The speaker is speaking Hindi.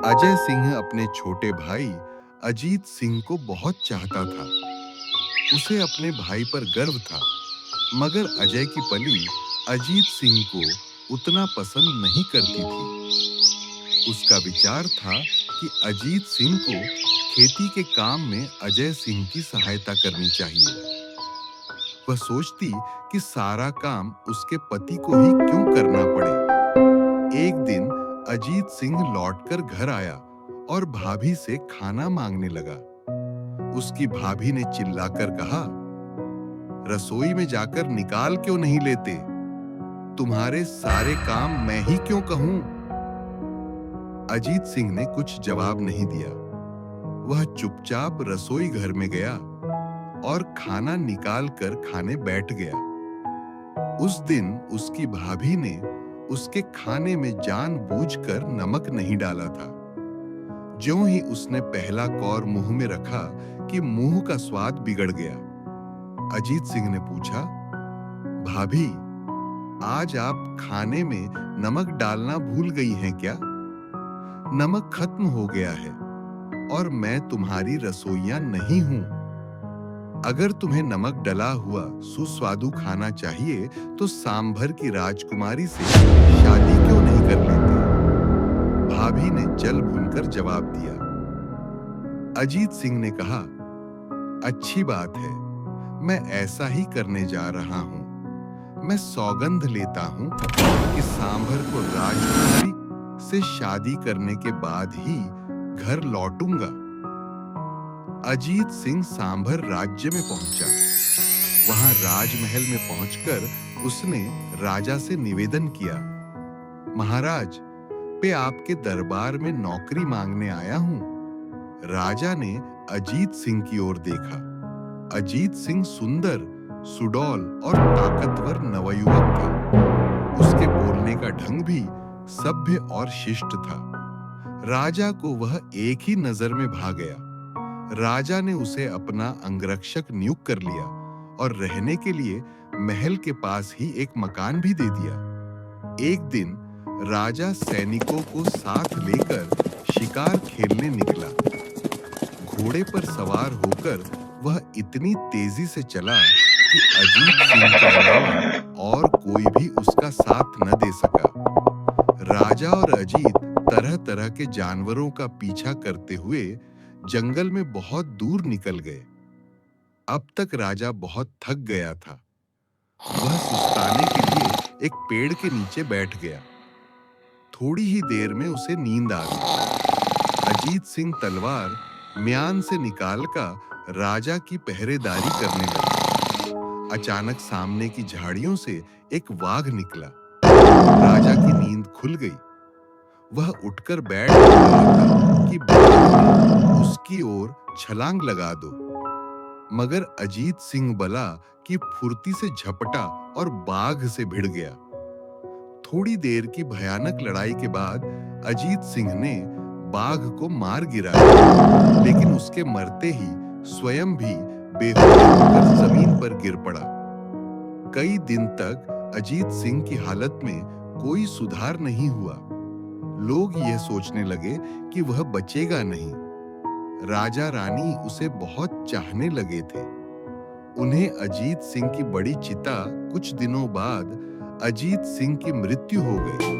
अजय सिंह अपने छोटे भाई अजीत सिंह को बहुत चाहता था। उसे अपने भाई पर गर्व था, मगर अजय की पली अजीत सिंह को उतना पसंद नहीं करती थी। उसका विचार था कि अजीत सिंह को खेती के काम में अजय सिंह की सहायता करनी चाहिए। वह सोचती कि सारा काम उसके पति को ही क्यों करना पड़े। एक दिन अजीत सिंह लौटकर घर आया और भाभी से खाना मांगने लगा। उसकी भाभी ने चिल्लाकर कहा, रसोई में जाकर निकाल क्यों नहीं लेते? तुम्हारे सारे काम मैं ही क्यों कहूं? अजीत सिंह ने कुछ जवाब नहीं दिया। वह चुपचाप रसोई घर में गया और खाना निकाल कर खाने बैठ गया। उस दिन उसकी भाभी ने उसके खाने में जानबूझकर नमक नहीं डाला था। ज्यों ही उसने पहला कौर मुंह में रखा कि मुंह का स्वाद बिगड़ गया। अजीत सिंह ने पूछा, भाभी, आज आप खाने में नमक डालना भूल गई हैं क्या? नमक खत्म हो गया है और मैं तुम्हारी रसोइया नहीं हूं। अगर तुम्हें नमक डला हुआ सुस्वादु खाना चाहिए तो सांभर की राजकुमारी से शादी क्यों नहीं कर लेते? भाभी ने जल भूनकर जवाब दिया। अजीत सिंह ने कहा, अच्छी बात है, मैं ऐसा ही करने जा रहा हूं। मैं सौगंध लेता हूं कि सांभर को राजकुमारी से शादी करने के बाद ही घर लौटूंगा। अजीत सिंह सांभर राज्य में पहुंचा। वहां राजमहल में पहुंचकर उसने राजा से निवेदन किया, महाराज, मैं आपके दरबार में नौकरी मांगने आया हूं। राजा ने अजीत सिंह की ओर देखा। अजीत सिंह सुंदर, सुडौल और ताकतवर नवयुवक था। उसके बोलने का ढंग भी सभ्य और शिष्ट था। राजा को वह एक ही नजर में भा गया। राजा ने उसे अपना अंगरक्षक नियुक्त कर लिया और रहने के लिए महल के पास ही एक मकान भी दे दिया। एक दिन राजा सैनिकों को साथ लेकर शिकार खेलने निकला। घोड़े पर सवार होकर वह इतनी तेजी से चला कि अजीत सिंह के अलावा और कोई भी उसका साथ न दे सका। राजा और अजीत तरह-तरह के जानवरों का पीछा करते हुए जंगल में बहुत दूर निकल गए। अब तक राजा बहुत थक गया था। वह सुस्ताने के लिए एक पेड़ के नीचे बैठ गया। थोड़ी ही देर में उसे नींद आ गई। अजीत सिंह तलवार म्यान से निकालकर राजा की पहरेदारी करने लगा। अचानक सामने की झाड़ियों से एक वाघ निकला। राजा की नींद खुल गई। वह उठकर बैठ रहा था कि बाघ उसकी ओर छलांग लगा दो, मगर अजीत सिंह बला की फुर्ती से झपटा और बाघ से भिड़ गया। थोड़ी देर की भयानक लड़ाई के बाद अजीत सिंह ने बाघ को मार गिराया, लेकिन उसके मरते ही स्वयं भी बेहोश होकर जमीन पर गिर पड़ा। कई दिन तक अजीत सिंह की हालत में कोई सुधार नहीं हुआ। लोग यह सोचने लगे कि वह बचेगा नहीं। राजा रानी उसे बहुत चाहने लगे थे। उन्हें अजीत सिंह की बड़ी चिता कुछ दिनों बाद अजीत सिंह की मृत्यु हो गई।